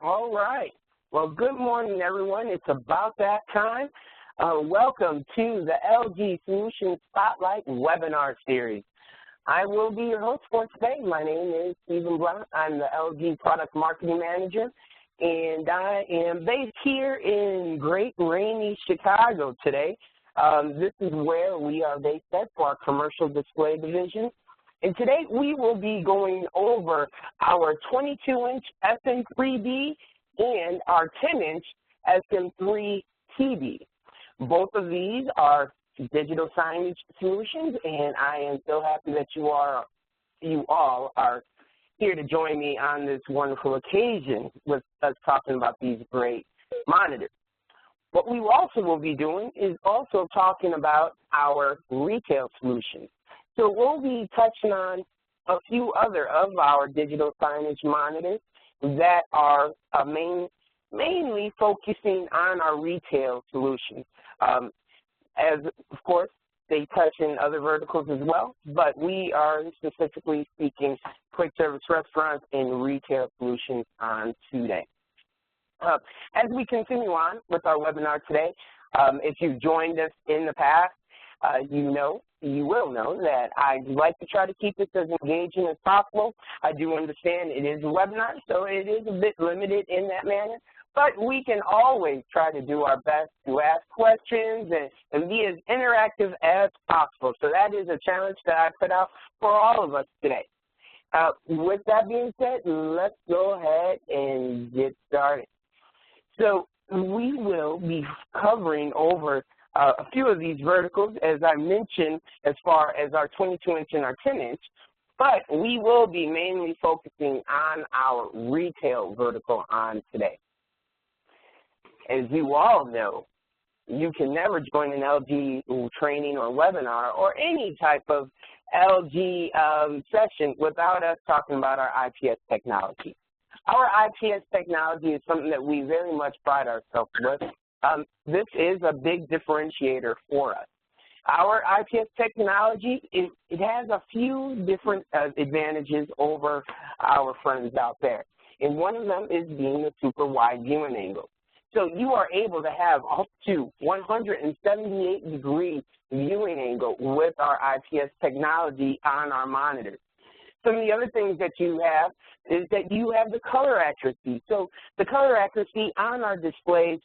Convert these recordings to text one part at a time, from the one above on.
All right. Well, good morning, everyone. It's about that time. Welcome to the LG Solutions Spotlight webinar series. I will be your host for today. My name is Stephen Blount. I'm the LG Product Marketing Manager, and I am based here in great rainy Chicago today. This is where we are based at for our commercial display division. And today we will be going over our 22-inch SM3B and our 10-inch SM3TB. Both of these are digital signage solutions, and I am so happy that you all are here to join me on this wonderful occasion with us talking about these great monitors. What we also will be doing is also talking about our retail solutions. So we'll be touching on a few other of our digital signage monitors that are mainly focusing on our retail solutions. As, of course, they touch in other verticals as well, but we are specifically speaking quick service restaurants and retail solutions on today. As we continue on with our webinar today, if you've joined us in the past, you will know that I like to try to keep this as engaging as possible. I do understand it is a webinar, so it is a bit limited in that manner, but we can always try to do our best to ask questions and be as interactive as possible. So that is a challenge that I put out for all of us today. With that being said, let's go ahead and get started. So we will be covering over a few of these verticals, as I mentioned, as far as our 22-inch and our 10-inch, but we will be mainly focusing on our retail vertical on today. As you all know, you can never join an LG training or webinar or any type of LG session without us talking about our IPS technology. Our IPS technology is something that we very much pride ourselves with. This is a big differentiator for us. Our IPS technology, it has a few different advantages over our friends out there. And one of them is being a super wide viewing angle. So you are able to have up to 178-degree viewing angle with our IPS technology on our monitors. Some of the other things that you have is that you have the color accuracy. So the color accuracy on our displays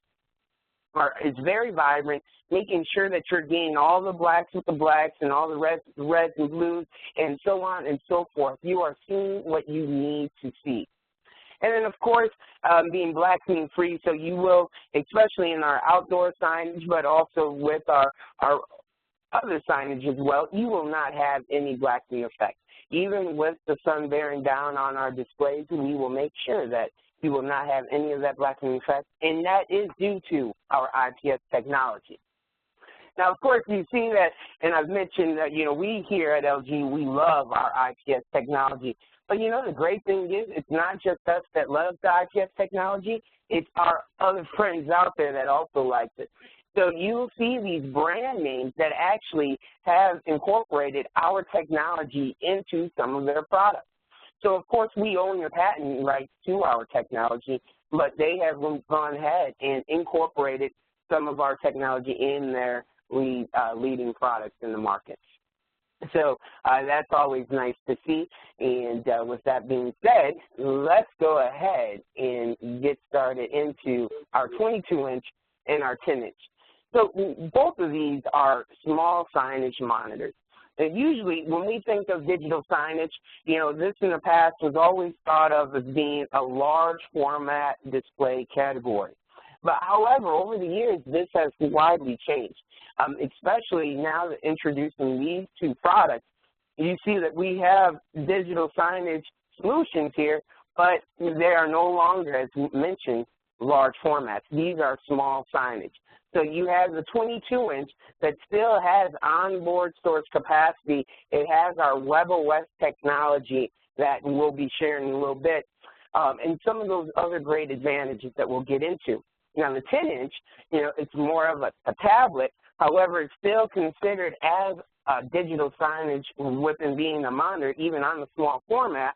is very vibrant, making sure that you're getting all the blacks with the blacks and all the reds and blues and so on and so forth. You are seeing what you need to see. And then, of course, being black screen free, so you will, especially in our outdoor signage, but also with our other signage as well, you will not have any blackening effect. Even with the sun bearing down on our displays, we will make sure that you will not have any of that blackening effect, and that is due to our IPS technology. Now, of course, you see that, and I've mentioned that, we here at LG, we love our IPS technology. But, the great thing is it's not just us that love the IPS technology, it's our other friends out there that also like it. So you'll see these brand names that actually have incorporated our technology into some of their products. So, of course, we own the patent rights to our technology, but they have gone ahead and incorporated some of our technology in their leading products in the market. So that's always nice to see. And with that being said, let's go ahead and get started into our 22-inch and our 10-inch. So both of these are small signage monitors. And usually when we think of digital signage, this in the past was always thought of as being a large format display category. But however, over the years, this has widely changed, especially now that introducing these two products. You see that we have digital signage solutions here, but they are no longer, as mentioned, large formats. These are small signage. So you have the 22-inch that still has onboard storage capacity. It has our WebOS technology that we'll be sharing in a little bit, and some of those other great advantages that we'll get into. Now, the 10-inch, it's more of a tablet. However, it's still considered as digital signage within being a monitor, even on the small format.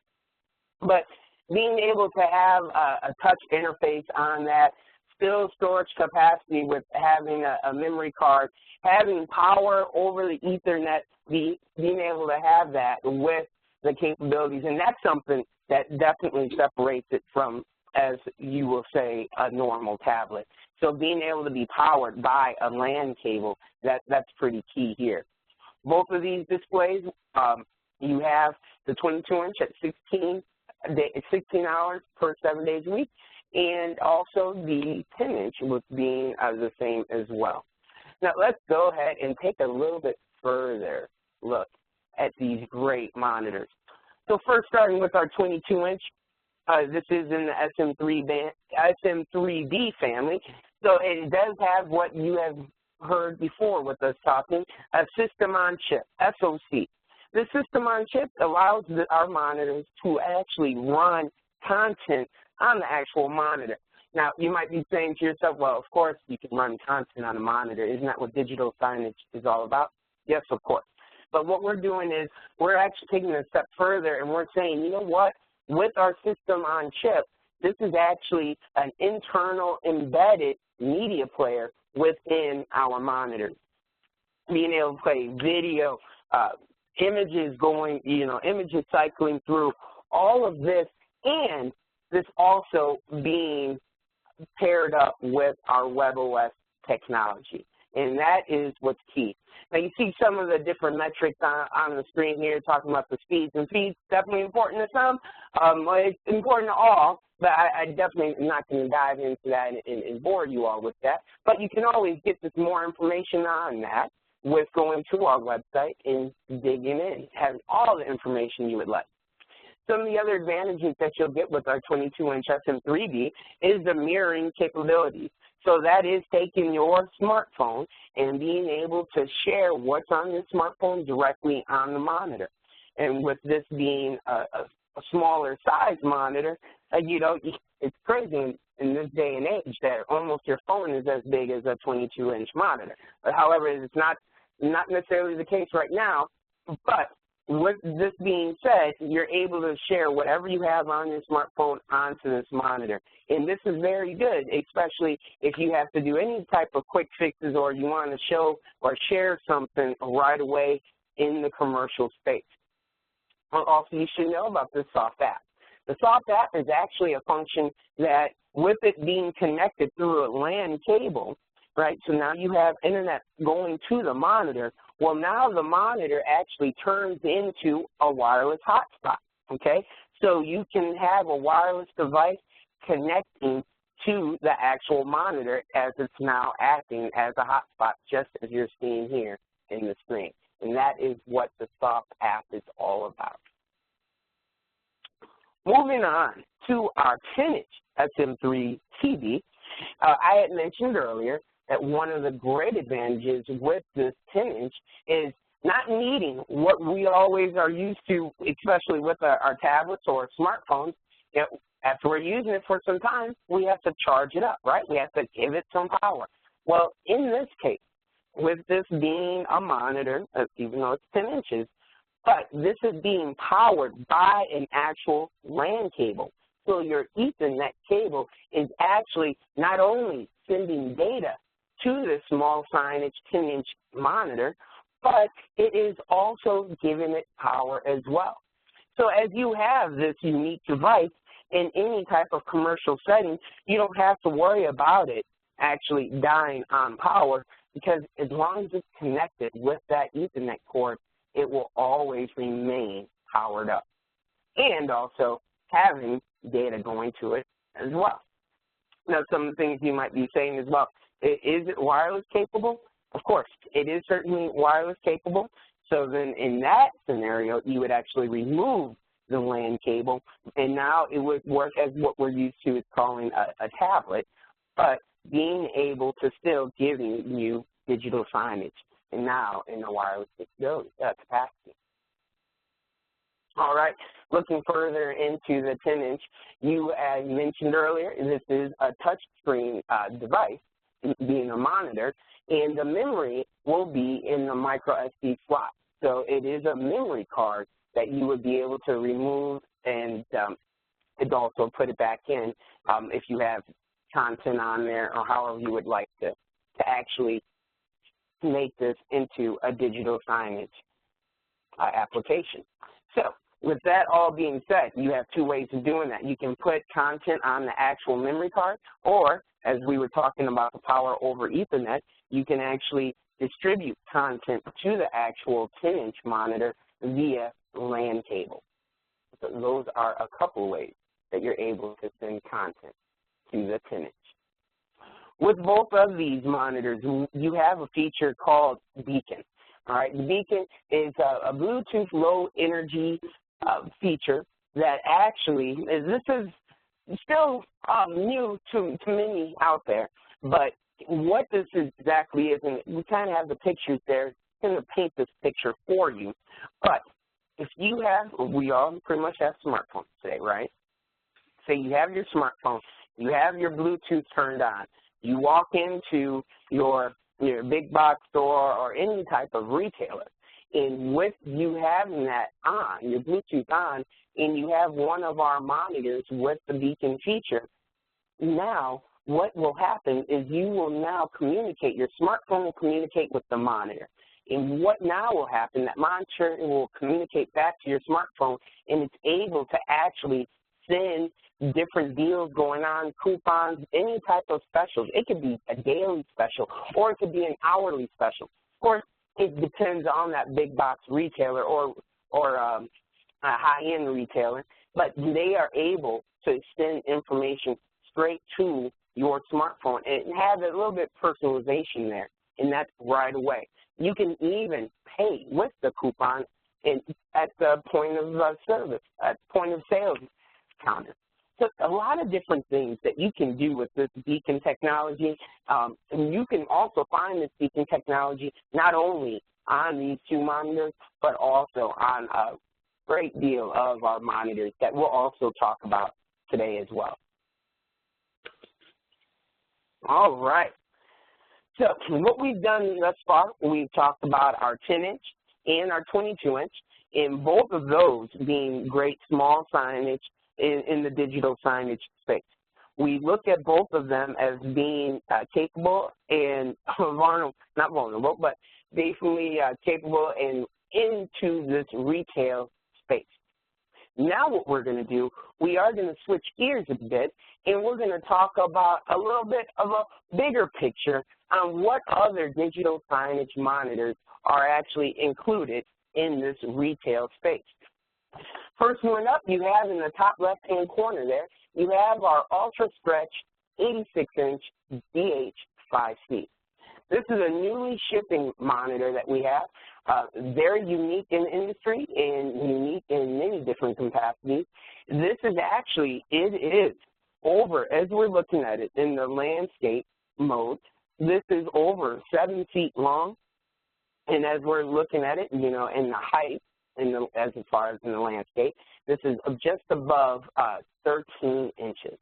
But being able to have a touch interface on that, still storage capacity with having a memory card, having power over the Ethernet, being able to have that with the capabilities, and that's something that definitely separates it from, as you will say, a normal tablet. So being able to be powered by a LAN cable, that's pretty key here. Both of these displays, you have the 22-inch at 16 hours per 7 days a week, and also the 10-inch with being the same as well. Now let's go ahead and take a little bit further look at these great monitors. So first, starting with our 22-inch, this is in the SM3B family. So it does have what you have heard before with us talking, a system on chip, SoC. The system on chip allows our monitors to actually run content on the actual monitor. Now, you might be saying to yourself, well, of course you can run content on a monitor. Isn't that what digital signage is all about? Yes, of course. But what we're doing is we're actually taking it a step further, and we're saying, you know what, with our system on chip, this is actually an internal embedded media player within our monitors. Being able to play video, images going, images cycling through, all of this, and this also being paired up with our WebOS technology. And that is what's key. Now, you see some of the different metrics on the screen here talking about the speeds. And speeds definitely important to some. It's important to all, but I definitely am not going to dive into that and bore you all with that. But you can always get this more information on that with going to our website and digging in, having all the information you would like. Some of the other advantages that you'll get with our 22-inch SM3B is the mirroring capabilities. So that is taking your smartphone and being able to share what's on your smartphone directly on the monitor. And with this being a smaller size monitor, it's crazy in this day and age that almost your phone is as big as a 22-inch monitor. But however, it's not necessarily the case right now, but with this being said, you're able to share whatever you have on your smartphone onto this monitor. And this is very good, especially if you have to do any type of quick fixes or you want to show or share something right away in the commercial space. Also, you should know about this soft app. The soft app is actually a function that, with it being connected through a LAN cable, right, so now you have internet going to the monitor. Well, now the monitor actually turns into a wireless hotspot, okay? So you can have a wireless device connecting to the actual monitor as it's now acting as a hotspot, just as you're seeing here in the screen. And that is what the soft app is all about. Moving on to our 10-inch SM3TB, I had mentioned earlier that one of the great advantages with this 10-inch is not needing what we always are used to, especially with our tablets or smartphones. After we're using it for some time, we have to charge it up, right? We have to give it some power. Well, in this case, with this being a monitor, even though it's 10 inches, but this is being powered by an actual LAN cable. So your Ethernet cable is actually not only sending data to the small signage 10-inch monitor, but it is also giving it power as well. So as you have this unique device in any type of commercial setting, you don't have to worry about it actually dying on power, because as long as it's connected with that Ethernet cord, it will always remain powered up, and also having data going to it as well. Now, some of the things you might be saying as well, is it wireless capable? Of course, it is certainly wireless capable. So then in that scenario, you would actually remove the LAN cable, and now it would work as what we're used to is calling a tablet, but being able to still giving you digital signage, and now in the wireless capacity. All right, looking further into the 10-inch, you, as mentioned earlier, this is a touchscreen device, being a monitor, and the memory will be in the micro SD slot. So it is a memory card that you would be able to remove and could also put it back in if you have content on there or however you would like to actually make this into a digital signage application. So with that all being said, you have two ways of doing that. You can put content on the actual memory card, or as we were talking about the power over Ethernet, you can actually distribute content to the actual 10-inch monitor via LAN cable. So those are a couple ways that you're able to send content to the 10-inch. With both of these monitors, you have a feature called Beacon. All right, the Beacon is a Bluetooth low energy feature that actually, this is still new to many out there, but what this exactly is, and we kind of have the pictures there, it's going to paint this picture for you, but if you have, we all pretty much have smartphones today, right? So you have your smartphone, you have your Bluetooth turned on, you walk into your big box store or any type of retailer, and with you having that on, your Bluetooth on, and you have one of our monitors with the Beacon feature, now what will happen is you will now communicate, your smartphone will communicate with the monitor. And what now will happen, that monitor will communicate back to your smartphone, and it's able to actually send different deals going on, coupons, any type of specials. It could be a daily special, or it could be an hourly special. Of course, it depends on that big box retailer or a high-end retailer, but they are able to send information straight to your smartphone and have a little bit of personalization there, and that's right away. You can even pay with the coupon at the point of service, at point of sales counter. So a lot of different things that you can do with this Beacon technology. And you can also find this Beacon technology not only on these two monitors, but also on a great deal of our monitors that we'll also talk about today as well. All right. So what we've done thus far, we've talked about our 10-inch and our 22-inch, and both of those being great small signage in the digital signage space. We look at both of them as being capable and not vulnerable, but definitely capable and into this retail space. Now what we're going to do, we are going to switch gears a bit, and we're going to talk about a little bit of a bigger picture on what other digital signage monitors are actually included in this retail space. First one up, you have in the top left-hand corner there, you have our Ultra Stretch 86-inch DH5C. This is a newly shipping monitor that we have, very unique in the industry and unique in many different capacities. This is actually, it is over, as we're looking at it in the landscape mode, this is over 7 feet long, and as we're looking at it, you know, in the height, as far as in the landscape, this is just above 13 inches.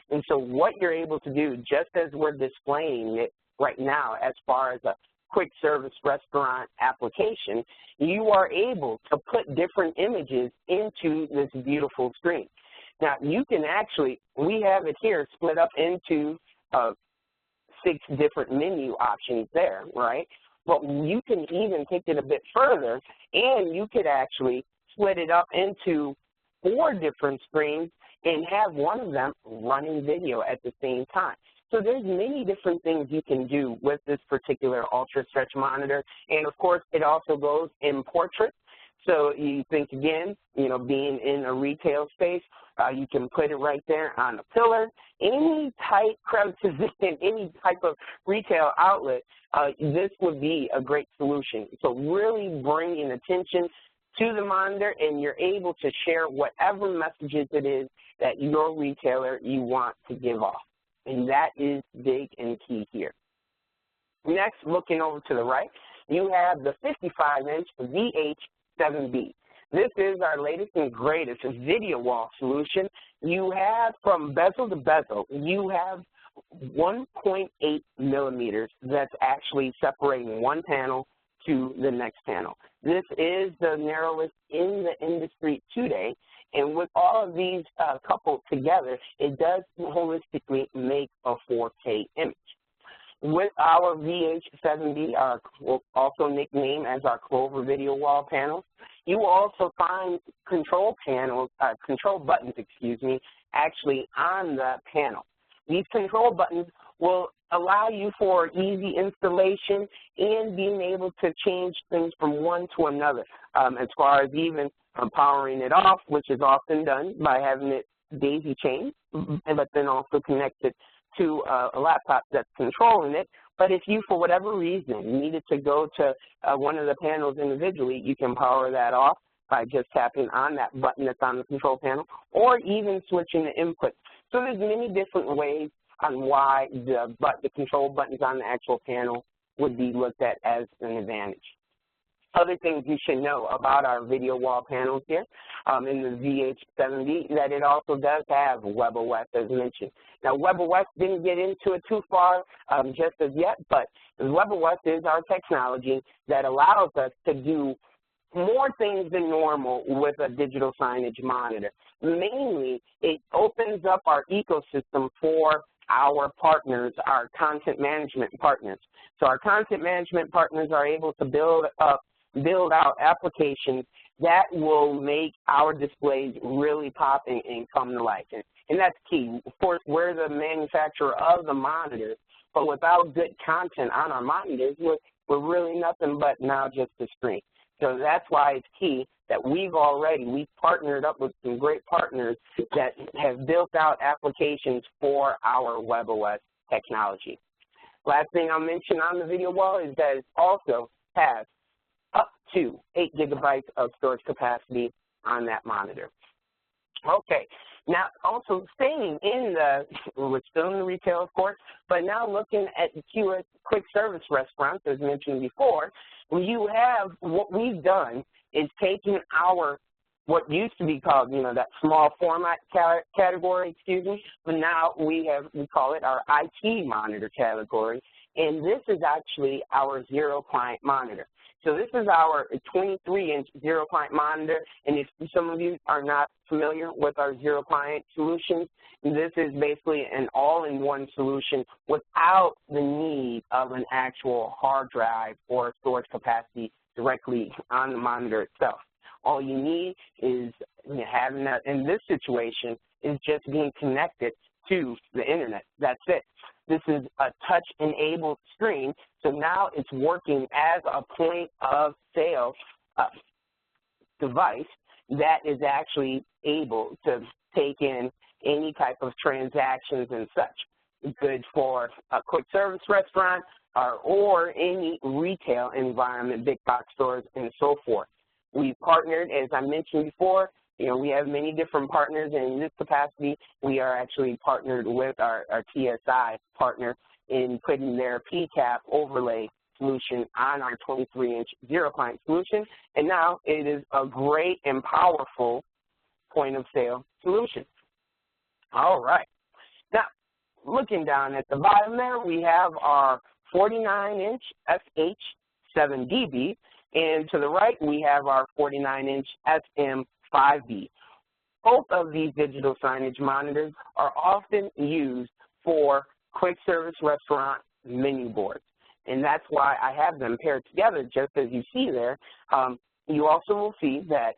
And so what you're able to do, just as we're displaying it right now as far as a quick service restaurant application, you are able to put different images into this beautiful screen. Now, you can actually, we have it here split up into 6 different menu options there, right? But you can even take it a bit further, and you could actually split it up into 4 different screens and have one of them running video at the same time. So there's many different things you can do with this particular Ultra Stretch monitor, and of course it also goes in portrait. So you think again, you know, being in a retail space, you can put it right there on a pillar. Any tight crevices in any type of retail outlet, this would be a great solution. So really bringing attention to the monitor, and you're able to share whatever messages it is that your retailer you want to give off. And that is big and key here. Next, looking over to the right, you have the 55-inch VH7B. This is our latest and greatest video wall solution. You have from bezel to bezel, you have 1.8 millimeters that's actually separating one panel to the next panel. This is the narrowest in the industry today, And with all of these coupled together, it does holistically make a 4K image. With our VH7B, also nicknamed as our Clover video wall panels, you will also find control buttons, actually on the panel. These control buttons will allow you for easy installation and being able to change things from one to another, as far as even powering it off, which is often done by having it daisy chained, but then also connected to a laptop that's controlling it. But if you, for whatever reason, needed to go to one of the panels individually, you can power that off by just tapping on that button that's on the control panel, or even switching the input. So there's many different ways on why the control buttons on the actual panel would be looked at as an advantage. Other things you should know about our video wall panels here in the VH7B, that it also does have WebOS, as mentioned. Now, WebOS didn't get into it too far just as yet, but WebOS is our technology that allows us to do more things than normal with a digital signage monitor. Mainly, it opens up our ecosystem for our partners, our content management partners. So our content management partners are able to build out applications that will make our displays really pop and come to life. And that's key. Of course, we're the manufacturer of the monitors, but without good content on our monitors, we're really nothing but now just a screen. So that's why it's key that we've partnered up with some great partners that have built out applications for our WebOS technology. Last thing I'll mention on the video wall is that it also has up to 8 gigabytes of storage capacity on that monitor. Okay, now also staying in we're still in the retail, of course, but now looking at the quick service restaurants, as mentioned before, what we've done is taken what used to be called, that small format category, but now we call it our IT monitor category, and this is actually our zero client monitor. So this is our 23-inch zero client monitor, and if some of you are not familiar with our zero client solutions, this is basically an all-in-one solution without the need of an actual hard drive or storage capacity directly on the monitor itself. All you need is having that, in this situation, is just being connected to the internet. That's it. This is a touch-enabled screen, so now it's working as a point-of-sale device that is actually able to take in any type of transactions and such. Good for a quick service restaurant or any retail environment, big box stores, and so forth. We partnered, as I mentioned before, we have many different partners, and in this capacity, we are actually partnered with our TSI partner in putting their PCAP overlay solution on our 23-inch zero client solution, and now it is a great and powerful point-of-sale solution. All right. Now, looking down at the bottom there, we have our 49-inch FH7DB, and to the right, we have our 49-inch SM5B. Both of these digital signage monitors are often used for quick service restaurant menu boards, and that's why I have them paired together, just as you see there. You also will see that,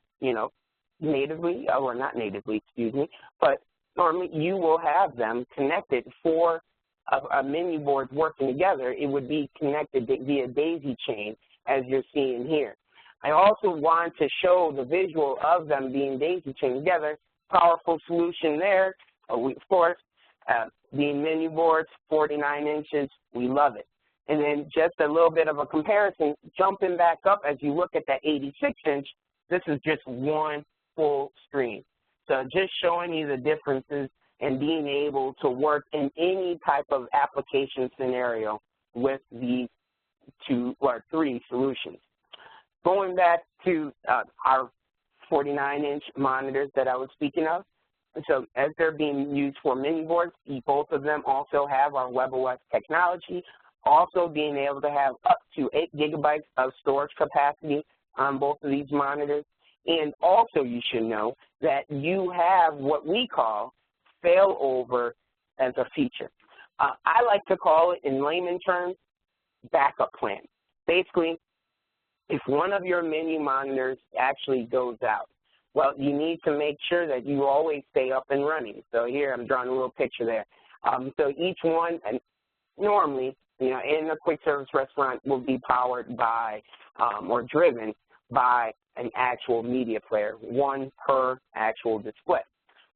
natively, or not natively, but normally you will have them connected for a menu board working together. It would be connected via daisy chain, as you're seeing here. I also want to show the visual of them being daisy chained together. Powerful solution there. Of course, being menu boards, 49 inches, we love it. And then just a little bit of a comparison, jumping back up as you look at that 86-inch, this is just one full screen. So just showing you the differences and being able to work in any type of application scenario with these 2 or 3 solutions. Going back to our 49-inch monitors that I was speaking of, so as they're being used for menu boards, both of them also have our WebOS technology, also being able to have up to 8 gigabytes of storage capacity on both of these monitors. And also you should know that you have what we call failover as a feature. I like to call it, in layman terms, backup plan. Basically, if one of your menu monitors actually goes out, well, you need to make sure that you always stay up and running. So here I'm drawing a little picture there. So each one, and normally, you know, in a quick service restaurant will be powered by or driven by an actual media player, one per actual display.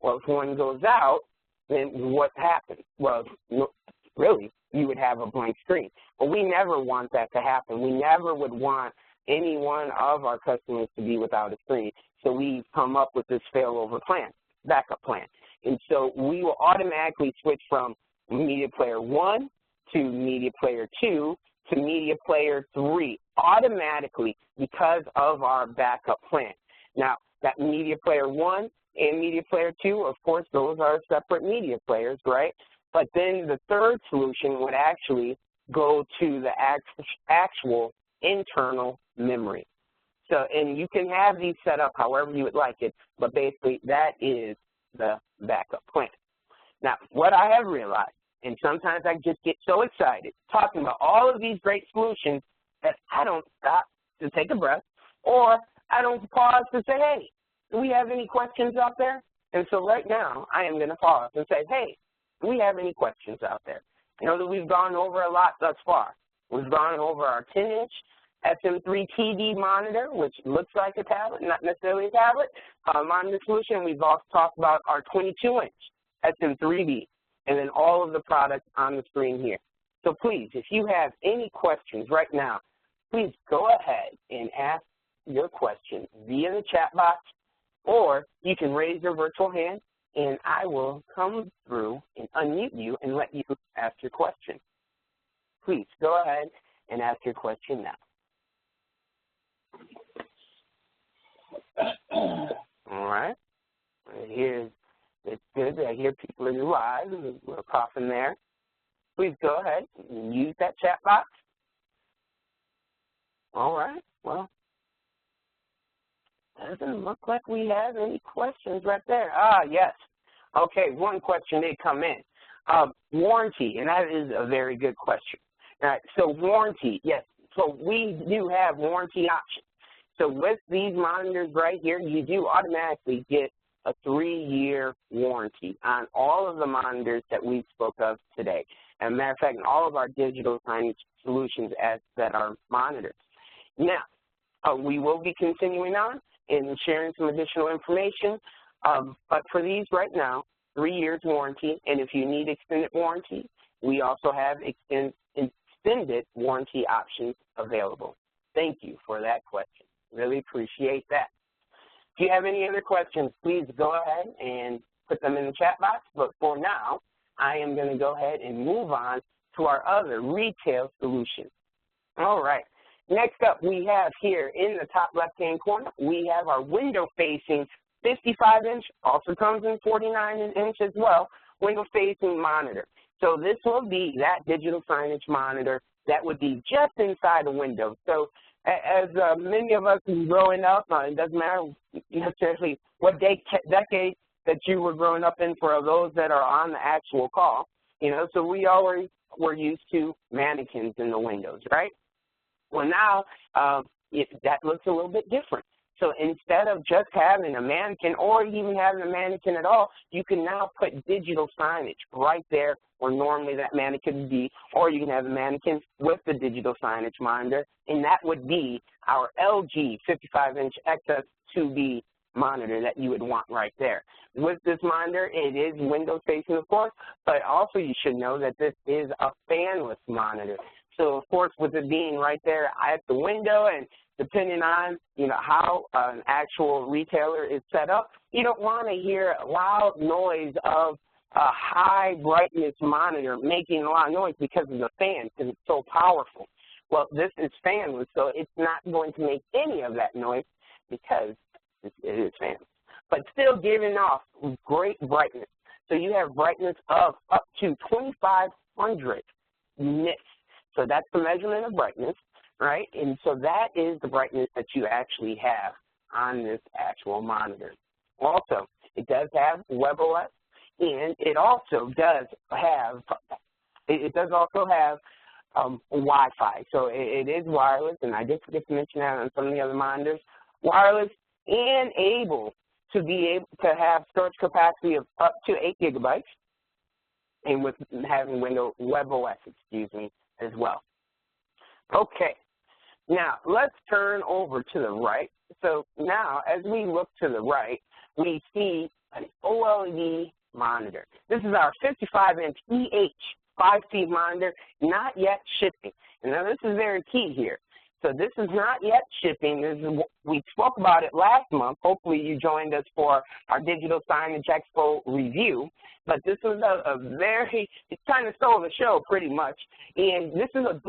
Well, if one goes out, then what happens? Well, really, you would have a blank screen. But we never want that to happen. We never would want any one of our customers to be without a screen. So we've come up with this failover plan, backup plan. And so we will automatically switch from media player 1 to media player 2 to media player 3 automatically because of our backup plan. Now, that media player 1 and media player 2, of course, those are separate media players, right? But then the third solution would actually go to the actual internal memory. So, and you can have these set up however you would like it, but basically that is the backup plan. Now, what I have realized, and sometimes I just get so excited talking about all of these great solutions that I don't stop to take a breath, or I don't pause to say, hey, do we have any questions out there? And so right now, I am going to pause and say, hey, do we have any questions out there? I know that we've gone over a lot thus far. We've gone over our 10-inch SM3TB monitor, which looks like a tablet, not necessarily a tablet, monitor solution. We've also talked about our 22-inch SM3B, and then all of the products on the screen here. So please, if you have any questions right now, please go ahead and ask your question via the chat box, or you can raise your virtual hand, and I will come through and unmute you and let you ask your question. Please go ahead and ask your question now. All right. It's good. I hear people are live. We're coughing there. Please go ahead and use that chat box. All right. Well, doesn't look like we have any questions right there. Ah, yes. Okay, one question did come in. Warranty, and that is a very good question. All right, so warranty, yes. So we do have warranty options. So with these monitors right here, you do automatically get a 3-year warranty on all of the monitors that we spoke of today. As a matter of fact, in all of our digital signage solutions that are monitors. Now, we will be continuing on and sharing some additional information, but for these right now, 3 years warranty, and if you need extended warranty, we also have extended warranty options available. Thank you for that question. Really appreciate that. If you have any other questions, please go ahead and put them in the chat box, but for now, I am going to go ahead and move on to our other retail solutions. All right. Next up, we have here in the top left-hand corner, we have our window-facing 55-inch, also comes in 49-inch as well, window-facing monitor. So this will be that digital signage monitor that would be just inside the window. So as many of us growing up, it doesn't matter necessarily what decade that you were growing up in for those that are on the actual call, you know, so we always were used to mannequins in the windows, right? Well, now that looks a little bit different. So instead of just having a mannequin or even having a mannequin at all, you can now put digital signage right there where normally that mannequin would be, or you can have a mannequin with the digital signage monitor, and that would be our LG 55-inch XS2B monitor that you would want right there. With this monitor, it is window facing, of course, but also you should know that this is a fanless monitor. So, of course, with it being right there at the window and depending on, you know, how an actual retailer is set up, you don't want to hear a loud noise of a high brightness monitor making a lot of noise because of the fan, because it's so powerful. Well, this is fanless, so it's not going to make any of that noise because it is fanless, but still giving off great brightness. So you have brightness of up to 2,500 nits. So that's the measurement of brightness, right? And so that is the brightness that you actually have on this actual monitor. Also, it does have WebOS, and it also does have Wi-Fi. So it is wireless, and I did forget to mention that on some of the other monitors. Wireless and able to have storage capacity of up to 8 gigabytes, and with having WebOS, as well. Okay, now let's turn over to the right. So now, as we look to the right, we see an OLED monitor. This is our 55-inch EH 5-speed monitor, not yet shipping. And now this is very key here. So this is not yet shipping. We spoke about it last month. Hopefully you joined us for our Digital Signage Expo review. But this was it kind of stole the show pretty much. And this is a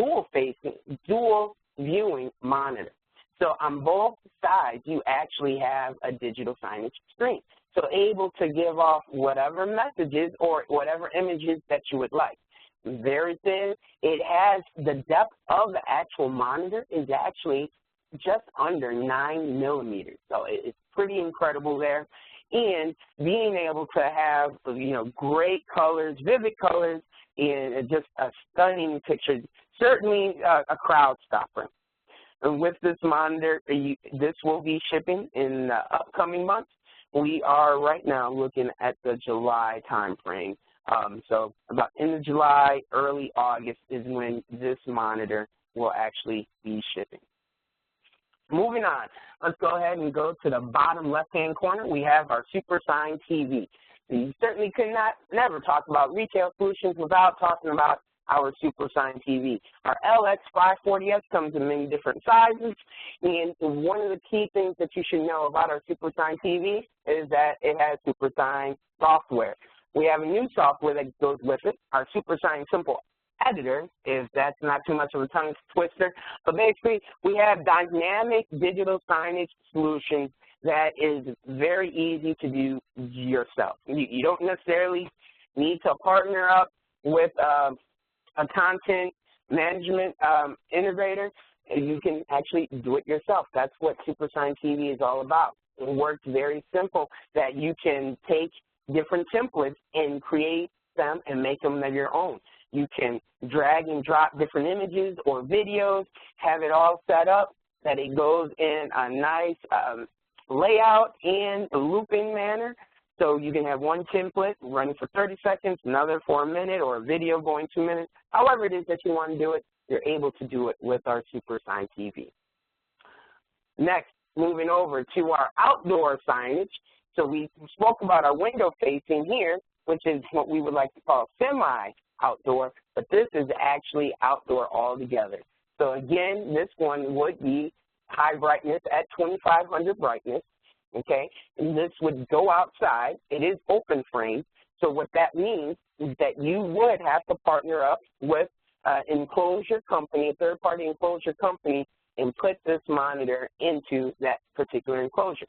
dual viewing monitor. So on both sides, you actually have a digital signage screen. So able to give off whatever messages or whatever images that you would like. Very thin. It has the depth of the actual monitor is actually just under 9 millimeters. So it's pretty incredible there. And being able to have, great colors, vivid colors, and just a stunning picture, certainly a crowd stopper. And with this monitor, this will be shipping in the upcoming months. We are right now looking at the July time frame. So about end of July, early August is when this monitor will actually be shipping. Moving on, let's go ahead and go to the bottom left-hand corner. We have our SuperSign TV. So you certainly could never talk about retail solutions without talking about our SuperSign TV. Our LX540S comes in many different sizes, and one of the key things that you should know about our SuperSign TV is that it has SuperSign software. We have a new software that goes with it, our SuperSign Simple Editor, if that's not too much of a tongue twister. But basically, we have dynamic digital signage solutions that is very easy to do yourself. You don't necessarily need to partner up with a content management integrator. You can actually do it yourself. That's what SuperSign TV is all about. It works very simple that you can take different templates and create them and make them your own. You can drag and drop different images or videos, have it all set up that it goes in a nice layout and looping manner. So you can have one template running for 30 seconds, another for a minute, or a video going 2 minutes. However it is that you want to do it, you're able to do it with our SuperSign TV. Next, moving over to our outdoor signage. So we spoke about our window facing here, which is what we would like to call semi-outdoor, but this is actually outdoor altogether. So again, this one would be high brightness at 2500 brightness, okay? And this would go outside. It is open frame. So what that means is that you would have to partner up with an enclosure company, a third-party enclosure company, and put this monitor into that particular enclosure.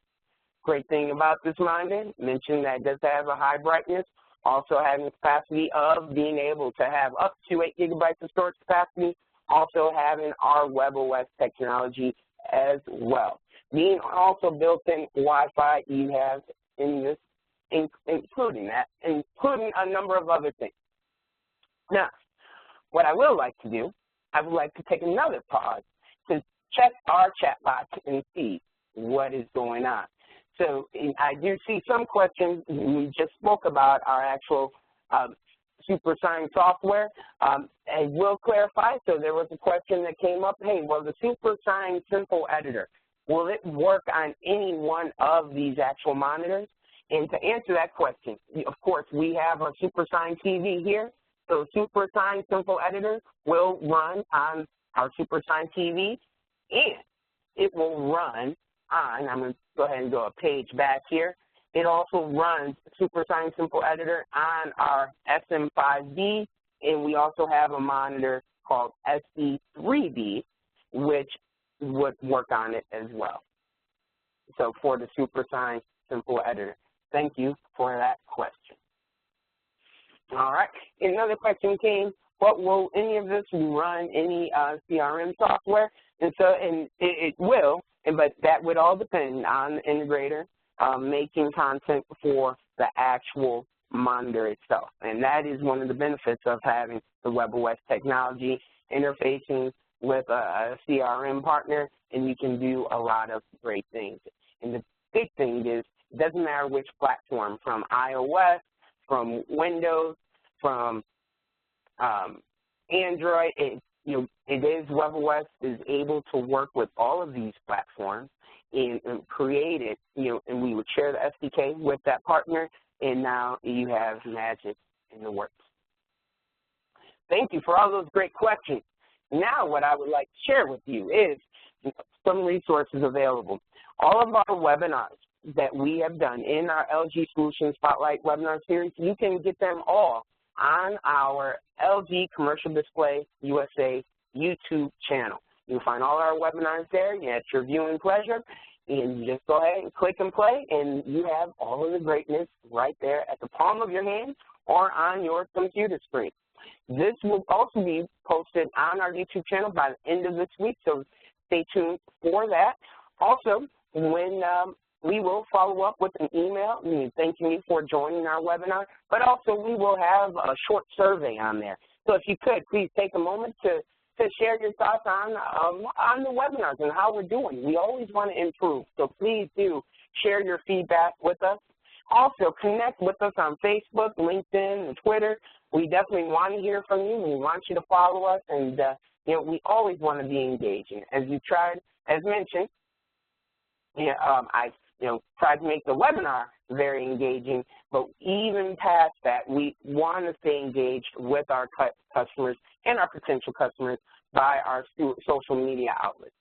Great thing about this monitor, mentioned that it does have a high brightness, also having the capacity of being able to have up to 8 gigabytes of storage capacity, also having our WebOS technology as well. Being also built-in Wi-Fi, you have in this, including a number of other things. Now, what I would like to do, I would like to take another pause to check our chat box and see what is going on. So I do see some questions. We just spoke about our actual SuperSign software. I will clarify. So there was a question that came up, hey, well, the SuperSign Simple Editor, will it work on any one of these actual monitors? And to answer that question, of course, we have our SuperSign TV here. So SuperSign Simple Editor will run on our SuperSign TV, and it will run on, I'm going to go ahead and go a page back here. It also runs SuperSign Simple Editor on our SM5B, and we also have a monitor called SE3B, which would work on it as well. So for the SuperSign Simple Editor. Thank you for that question. All right, another question came, what will any of this run any CRM software? And so, it will. But that would all depend on the integrator making content for the actual monitor itself. And that is one of the benefits of having the WebOS technology, interfacing with a CRM partner, and you can do a lot of great things. And the big thing is, it doesn't matter which platform, from iOS, from Windows, from Android, WebOS is able to work with all of these platforms and create it, and we would share the SDK with that partner, and now you have magic in the works. Thank you for all those great questions. Now what I would like to share with you is some resources available. All of our webinars that we have done in our LG Solutions Spotlight webinar series, you can get them all on our LG Commercial Display USA YouTube channel. You'll find all our webinars there at your viewing pleasure, and you just go ahead and click and play, and you have all of the greatness right there at the palm of your hand or on your computer screen. This will also be posted on our YouTube channel by the end of this week, so stay tuned for that. Also, when we will follow up with an email thanking you for joining our webinar, but also we will have a short survey on there. So if you could, please take a moment to share your thoughts on the webinars and how we're doing. We always want to improve, so please do share your feedback with us. Also, connect with us on Facebook, LinkedIn, and Twitter. We definitely want to hear from you. We want you to follow us, and we always want to be engaging. As mentioned, I've tried to make the webinar very engaging, but even past that, we want to stay engaged with our customers and our potential customers by our social media outlets.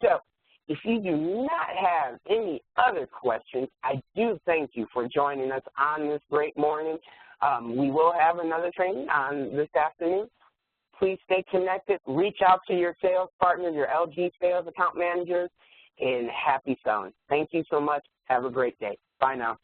So if you do not have any other questions, I do thank you for joining us on this great morning. We will have another training on this afternoon. Please stay connected. Reach out to your sales partners, your LG sales account managers, and happy selling. Thank you so much. Have a great day. Bye now.